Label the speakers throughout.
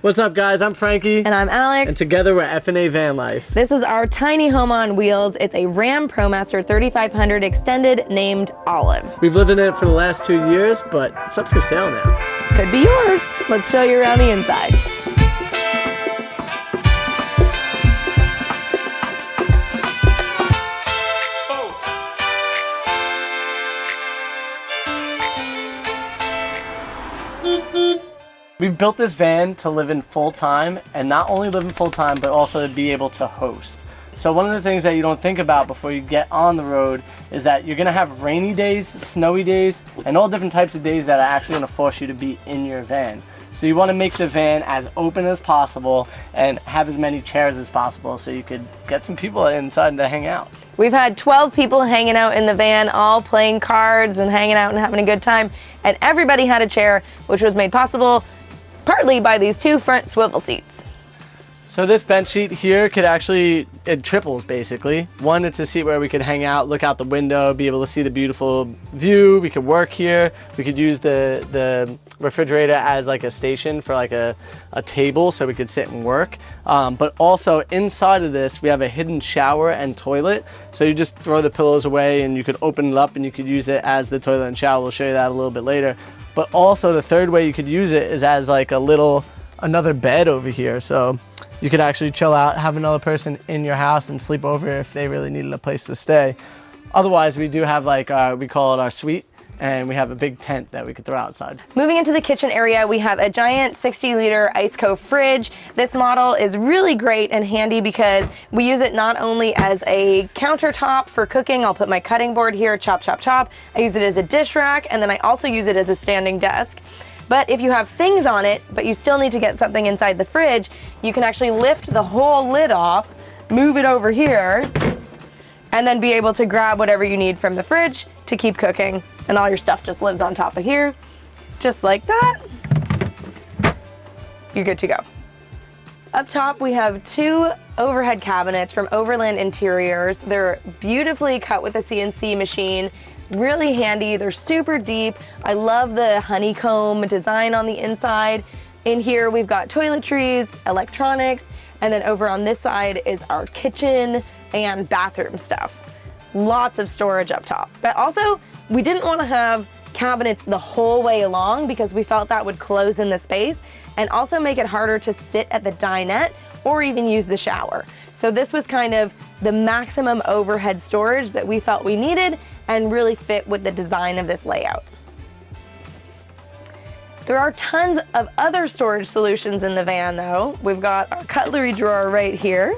Speaker 1: What's up, guys? I'm Frankie.
Speaker 2: And I'm Alex.
Speaker 1: And together we're F&A Vanlife.
Speaker 2: This is our tiny home on wheels. It's a Ram ProMaster 3500 Extended named Olive.
Speaker 1: We've lived in it for the last 2 years, but it's up for sale now.
Speaker 2: Could be yours. Let's show you around the inside.
Speaker 1: We've built this van to live in full-time, and not only live in full-time, but also to be able to host. So one of the things that you don't think about before you get on the road is that you're gonna have rainy days, snowy days, and all different types of days that are actually gonna force you to be in your van. So you wanna make the van as open as possible and have as many chairs as possible so you could get some people inside to hang out.
Speaker 2: We've had 12 people hanging out in the van, all playing cards and hanging out and having a good time, and everybody had a chair, which was made possible partly by these two front swivel seats.
Speaker 1: So this bench seat here could actually, it triples basically. One, it's a seat where we could hang out, look out the window, be able to see the beautiful view. We could work here. We could use the refrigerator as like a station for like a table so we could sit and work. But also inside of this, we have a hidden shower and toilet. So you just throw the pillows away and you could open it up and you could use it as the toilet and shower. We'll show you that a little bit later. But also the third way you could use it is as like another bed over here. So you could actually chill out, have another person in your house and sleep over if they really needed a place to stay. Otherwise, we do have like, we call it our suite, and we have a big tent that we could throw outside.
Speaker 2: Moving into the kitchen area, we have a giant 60-liter Iceco fridge. This model is really great and handy because we use it not only as a countertop for cooking. I'll put my cutting board here, chop, chop, chop. I use it as a dish rack, and then I also use it as a standing desk. But if you have things on it, but you still need to get something inside the fridge, you can actually lift the whole lid off, move it over here, and then be able to grab whatever you need from the fridge to keep cooking. And all your stuff just lives on top of here, just like that. You're good to go. Up top, we have two overhead cabinets from Overland Interiors. They're beautifully cut with a CNC machine. Really handy, they're super deep. I love the honeycomb design on the inside. In here we've got toiletries, electronics, and then over on this side is our kitchen and bathroom stuff. Lots of storage up top. But also, we didn't want to have cabinets the whole way along because we felt that would close in the space and also make it harder to sit at the dinette or even use the shower. So this was kind of the maximum overhead storage that we felt we needed and really fit with the design of this layout. There are tons of other storage solutions in the van though. We've got our cutlery drawer right here.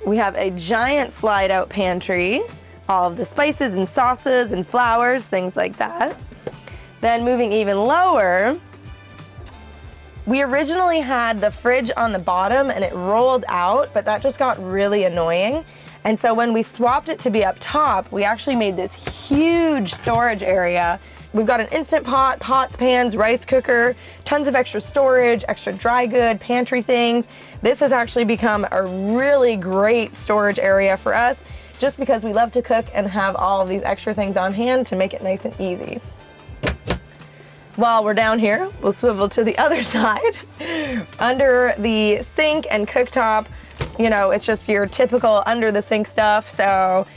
Speaker 2: We have a giant slide out pantry, all of the spices and sauces and flours, things like that. Then moving even lower, we originally had the fridge on the bottom and it rolled out, but that just got really annoying. And so when we swapped it to be up top, we actually made this huge storage area. We've got an Instant Pot, pots, pans, rice cooker, tons of extra storage, extra dry good, pantry things. This has actually become a really great storage area for us just because we love to cook and have all of these extra things on hand to make it nice and easy. While we're down here, we'll swivel to the other side. Under the sink and cooktop, you know, it's just your typical under the sink stuff. So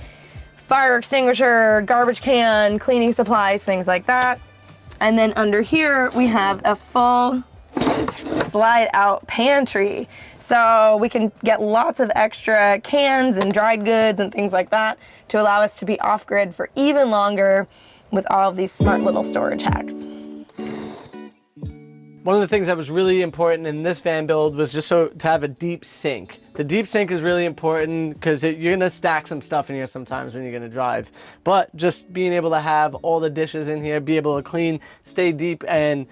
Speaker 2: fire extinguisher, garbage can, cleaning supplies, things like that. And then under here, we have a full slide out pantry. So we can get lots of extra cans and dried goods and things like that to allow us to be off grid for even longer with all of these smart little storage hacks.
Speaker 1: One of the things that was really important in this van build was just to have a deep sink. The deep sink is really important because you're gonna stack some stuff in here sometimes when you're gonna drive. But just being able to have all the dishes in here, be able to clean, stay deep, and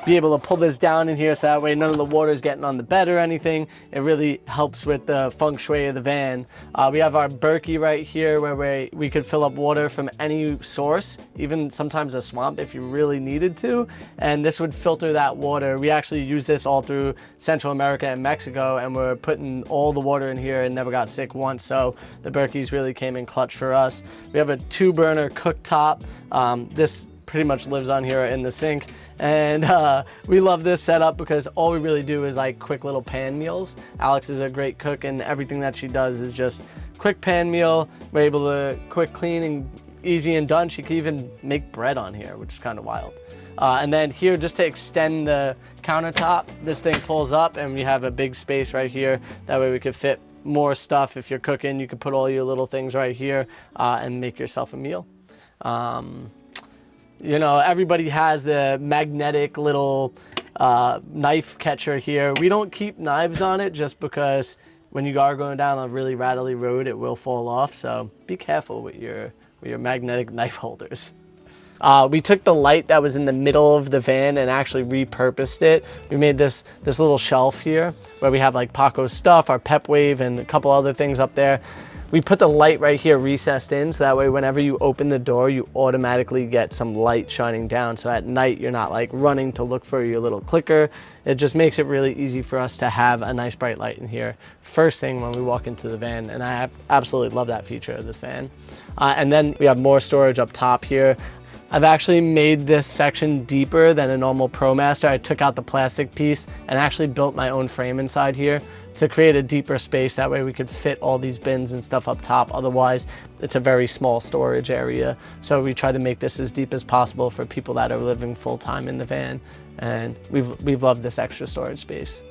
Speaker 1: be able to pull this down in here so that way none of the water is getting on the bed or anything. It really helps with the feng shui of the van. We have our Berkey right here where we could fill up water from any source, even sometimes a swamp if you really needed to, and this would filter that water. We actually use this all through Central America and Mexico, and we're putting all the water in here and never got sick once, so the Berkeys really came in clutch for us. We have a 2-burner cooktop. This pretty much lives on here in the sink. And we love this setup because all we really do is like quick little pan meals. Alex is a great cook, and everything that she does is just quick pan meal. We're able to quick clean and easy and done. She can even make bread on here, which is kind of wild. And then here, just to extend the countertop, this thing pulls up and we have a big space right here. That way we could fit more stuff. If you're cooking, you can put all your little things right here and make yourself a meal. You know, everybody has the magnetic little knife catcher here. We don't keep knives on it just because when you are going down a really rattly road, it will fall off. So be careful with your magnetic knife holders. We took the light that was in the middle of the van and actually repurposed it. We made this little shelf here where we have like Paco's stuff, our Pep Wave, and a couple other things up there. We put the light right here recessed in, so that way whenever you open the door, you automatically get some light shining down. So at night, you're not like running to look for your little clicker. It just makes it really easy for us to have a nice bright light in here first thing when we walk into the van, and I absolutely love that feature of this van. And then we have more storage up top here. I've actually made this section deeper than a normal ProMaster. I took out the plastic piece and actually built my own frame inside here to create a deeper space. That way we could fit all these bins and stuff up top. Otherwise, it's a very small storage area. So we try to make this as deep as possible for people that are living full-time in the van. And we've loved this extra storage space.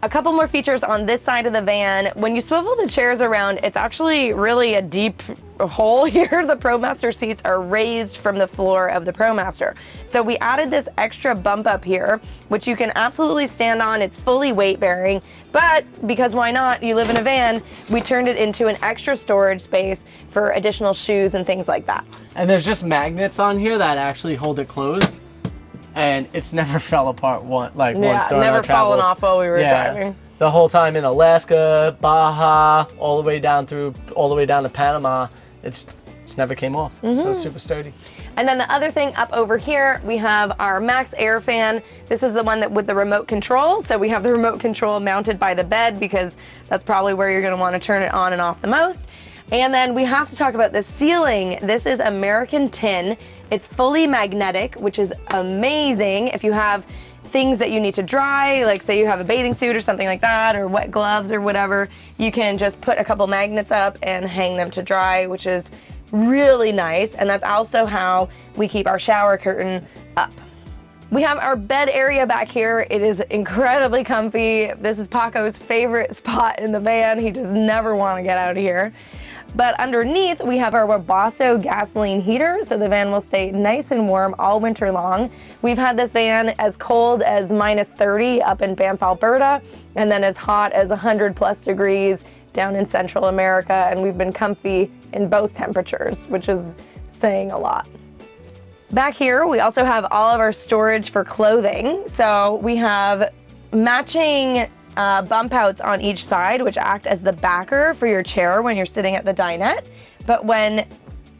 Speaker 2: A couple more features on this side of the van. When you swivel the chairs around, it's actually really a deep hole here. The ProMaster seats are raised from the floor of the ProMaster. So we added this extra bump up here, which you can absolutely stand on. It's fully weight bearing, but because why not? You live in a van, we turned it into an extra storage space for additional shoes and things like that.
Speaker 1: And there's just magnets on here that actually hold it closed. And it's never fell apart once star in our travels.
Speaker 2: Never fallen off while we were driving.
Speaker 1: The whole time in Alaska, Baja, all the way down to Panama, it's never came off. So it's super sturdy.
Speaker 2: And then the other thing up over here, we have our Max Air fan. This is the one that with the remote control. So we have the remote control mounted by the bed because that's probably where you're going to want to turn it on and off the most. And then we have to talk about the ceiling. This is American tin. It's fully magnetic, which is amazing. If you have things that you need to dry, like say you have a bathing suit or something like that, or wet gloves or whatever, you can just put a couple magnets up and hang them to dry, which is really nice. And that's also how we keep our shower curtain up. We have our bed area back here. It is incredibly comfy. This is Paco's favorite spot in the van. He does never want to get out of here. But underneath, we have our Robusto gasoline heater, so the van will stay nice and warm all winter long. We've had this van as cold as -30 up in Banff, Alberta, and then as hot as 100+ degrees down in Central America, and we've been comfy in both temperatures, which is saying a lot. Back here, we also have all of our storage for clothing. So we have matching bump outs on each side, which act as the backer for your chair when you're sitting at the dinette. But when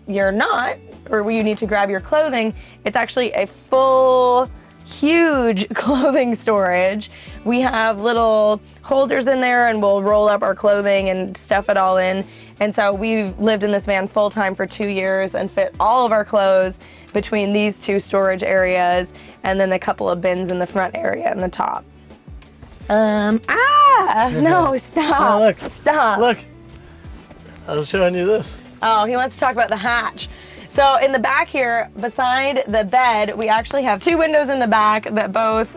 Speaker 2: you're not, or when you need to grab your clothing, it's actually a full, huge clothing storage. We have little holders in there and we'll roll up our clothing and stuff it all in. And so we've lived in this van full time for 2 years and fit all of our clothes between these two storage areas and then a couple of bins in the front area and the top. No, stop.
Speaker 1: Oh, look.
Speaker 2: Stop.
Speaker 1: Look, I was showing you this.
Speaker 2: Oh, he wants to talk about the hatch. So in the back here, beside the bed, we actually have 2 windows in the back that both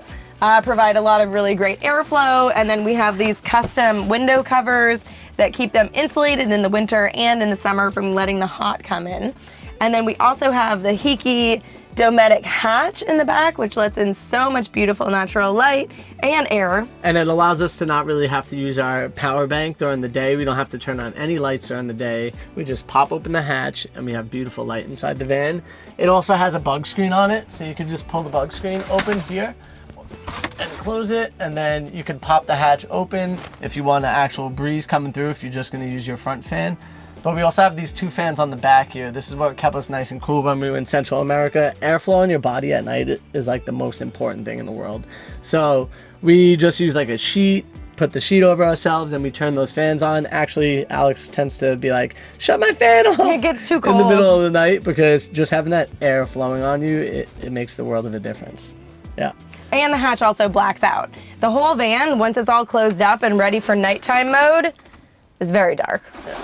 Speaker 2: provide a lot of really great airflow. And then we have these custom window covers that keep them insulated in the winter and in the summer from letting the hot come in. And then we also have the Hiki Dometic hatch in the back, which lets in so much beautiful natural light and air.
Speaker 1: And it allows us to not really have to use our power bank during the day. We don't have to turn on any lights during the day. We just pop open the hatch and we have beautiful light inside the van. It also has a bug screen on it, so you can just pull the bug screen open here and close it, and then you can pop the hatch open if you want an actual breeze coming through, if you're just going to use your front fan. But we also have these 2 fans on the back here. This is what kept us nice and cool when we were in Central America. Airflow on your body at night is like the most important thing in the world. So we just use like a sheet put the sheet over ourselves and we turn those fans on. Actually, Alex tends to be like, shut my fan off.
Speaker 2: It gets too cold
Speaker 1: in the middle of the night, because just having that air flowing on you, it makes the world of a difference. Yeah.
Speaker 2: And the hatch also blacks out. The whole van, once it's all closed up and ready for nighttime mode, is very dark.
Speaker 1: Yeah.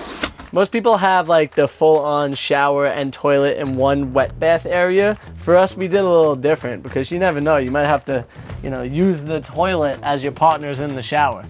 Speaker 1: Most people have like the full-on shower and toilet in one wet bath area. For us, we did a little different, because you never know. You might have to, use the toilet as your partner's in the shower.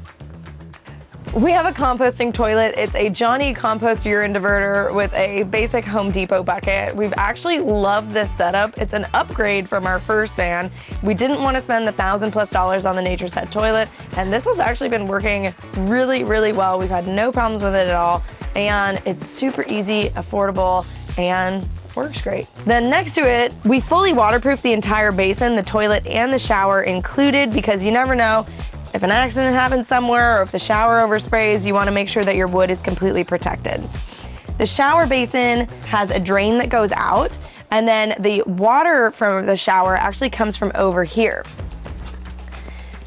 Speaker 2: We have a composting toilet. It's a Johnny compost urine diverter with a basic Home Depot bucket. We've actually loved this setup. It's an upgrade from our first van. We didn't want to spend the $1,000+ on the Nature's Head toilet, and this has actually been working really, really well. We've had no problems with it at all, and it's super easy, affordable, and works great. Then next to it, we fully waterproof the entire basin, the toilet and the shower included, because you never know, if an accident happens somewhere or if the shower oversprays, you want to make sure that your wood is completely protected. The shower basin has a drain that goes out, and then the water from the shower actually comes from over here.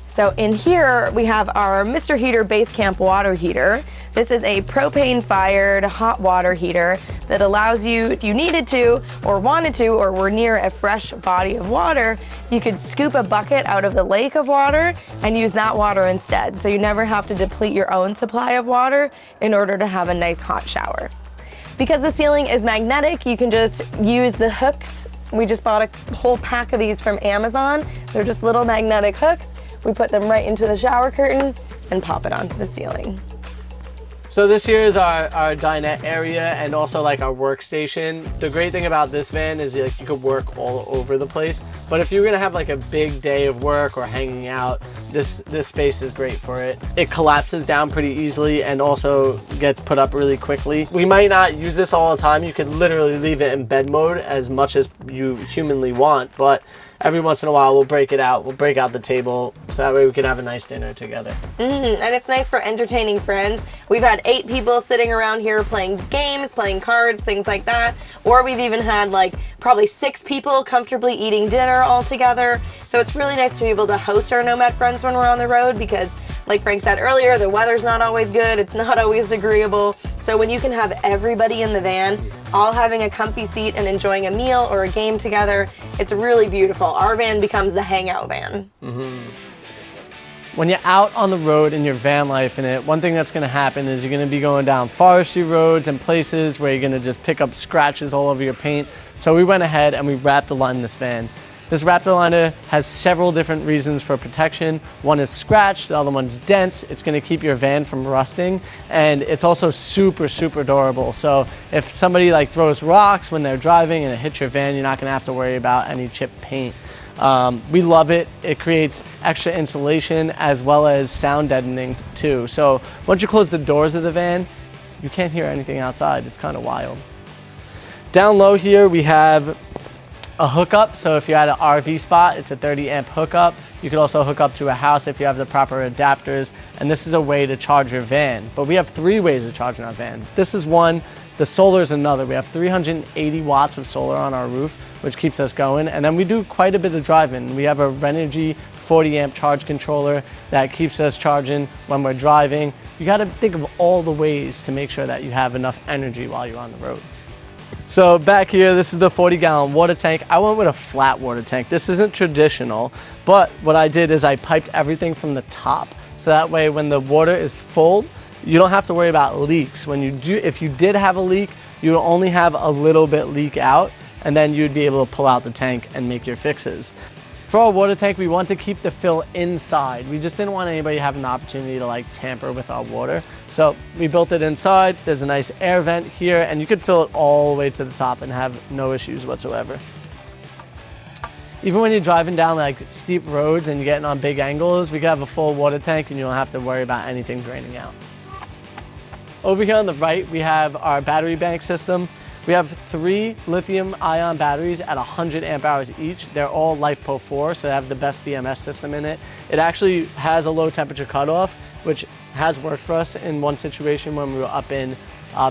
Speaker 2: So in here, we have our Mr. Heater Base Camp water heater. This is a propane-fired hot water heater that allows you, if you needed to, or wanted to, or were near a fresh body of water, you could scoop a bucket out of the lake of water and use that water instead. So you never have to deplete your own supply of water in order to have a nice hot shower. Because the ceiling is magnetic, you can just use the hooks. We just bought a whole pack of these from Amazon. They're just little magnetic hooks. We put them right into the shower curtain and pop it onto the ceiling.
Speaker 1: So this here is our dinette area and also like our workstation. The great thing about this van is like you could work all over the place. But if you're gonna have like a big day of work or hanging out, this space is great for it. It collapses down pretty easily and also gets put up really quickly. We might not use this all the time. You could literally leave it in bed mode as much as you humanly want, but every once in a while we'll break it out. We'll break out the table so that way we can have a nice dinner together.
Speaker 2: And it's nice for entertaining friends. We've had 8 people sitting around here playing games, playing cards, things like that. Or we've even had like probably 6 people comfortably eating dinner all together. So it's really nice to be able to host our Nomad friends when we're on the road, because like Frank said earlier, the weather's not always good. It's not always agreeable. So when you can have everybody in the van all having a comfy seat and enjoying a meal or a game together, it's really beautiful. Our van becomes the hangout van.
Speaker 1: When you're out on the road in your van life in it, one thing that's gonna happen is you're gonna be going down forestry roads and places where you're gonna just pick up scratches all over your paint. So we went ahead and we wrapped a line in this van. This Raptor liner has several different reasons for protection. One is scratch, the other one's dense. It's gonna keep your van from rusting, and it's also super, super durable. So if somebody like throws rocks when they're driving and it hits your van, you're not gonna have to worry about any chipped paint. We love it. It creates extra insulation as well as sound deadening too. So once you close the doors of the van, you can't hear anything outside. It's kind of wild. Down low here, we have a hookup. So if you're at an RV spot, it's a 30 amp hookup. You could also hook up to a house if you have the proper adapters. And this is a way to charge your van. But we have 3 ways of charging our van. This is one. The solar is another. We have 380 watts of solar on our roof, which keeps us going. And then we do quite a bit of driving. We have a Renogy 40 amp charge controller that keeps us charging when we're driving. You gotta think of all the ways to make sure that you have enough energy while you're on the road. So back here, this is the 40-gallon water tank. I went with a flat water tank. This isn't traditional, but what I did is I piped everything from the top. So that way when the water is full, you don't have to worry about leaks. If you did have a leak, you would only have a little bit leak out, and then you'd be able to pull out the tank and make your fixes. For our water tank, we want to keep the fill inside. We just didn't want anybody having the opportunity to like tamper with our water. So we built it inside. There's a nice air vent here, and you could fill it all the way to the top and have no issues whatsoever. Even when you're driving down like steep roads and you're getting on big angles, we could have a full water tank and you don't have to worry about anything draining out. Over here on the right, we have our battery bank system. We have 3 lithium-ion batteries at 100 amp hours each. They're all LifePo 4, so they have the best BMS system in it. It actually has a low temperature cutoff, which has worked for us in one situation when we were up in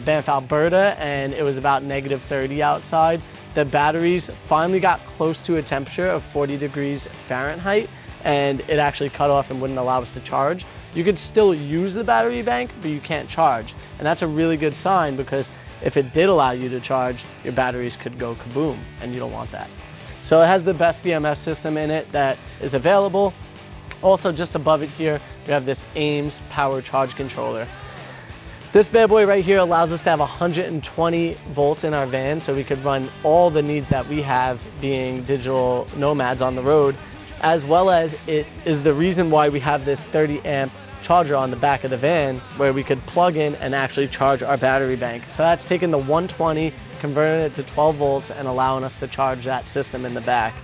Speaker 1: Banff, Alberta, and it was about -30 outside. The batteries finally got close to a temperature of 40 degrees Fahrenheit, and it actually cut off and wouldn't allow us to charge, you could still use the battery bank, but you can't charge. And that's a really good sign, because if it did allow you to charge, your batteries could go kaboom, and you don't want that. So it has the best BMS system in it that is available. Also, just above it here, we have this Ames power charge controller. This bad boy right here allows us to have 120 volts in our van, so we could run all the needs that we have being digital nomads on the road, as well as it is the reason why we have this 30 amp charger on the back of the van where we could plug in and actually charge our battery bank. So that's taking the 120, converting it to 12 volts and allowing us to charge that system in the back.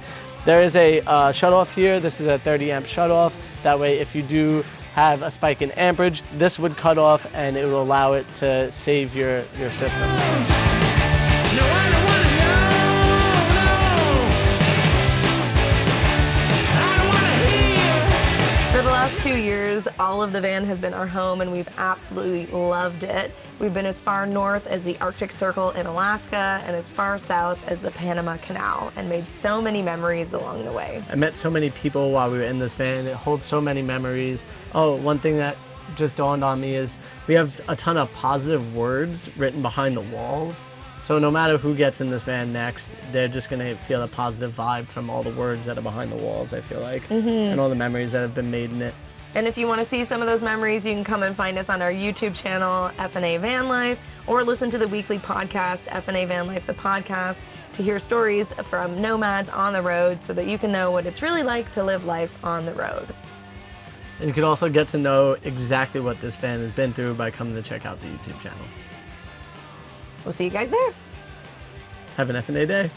Speaker 1: There is a shutoff here. This is a 30 amp shutoff. That way, if you do have a spike in amperage, this would cut off and it will allow it to save your system.
Speaker 2: For the last 2 years, all of the van has been our home, and we've absolutely loved it. We've been as far north as the Arctic Circle in Alaska and as far south as the Panama Canal, and made so many memories along the way.
Speaker 1: I met so many people while we were in this van. It holds so many memories. Oh, one thing that just dawned on me is we have a ton of positive words written behind the walls. So no matter who gets in this van next, they're just gonna feel a positive vibe from all the words that are behind the walls, I feel like, and all the memories that have been made in it.
Speaker 2: And if you want to see some of those memories, you can come and find us on our YouTube channel, F&A Vanlife, or listen to the weekly podcast, F&A Vanlife, the podcast, to hear stories from nomads on the road so that you can know what it's really like to live life on the road.
Speaker 1: And you could also get to know exactly what this van has been through by coming to check out the YouTube channel.
Speaker 2: We'll see you guys there.
Speaker 1: Have an F&A day.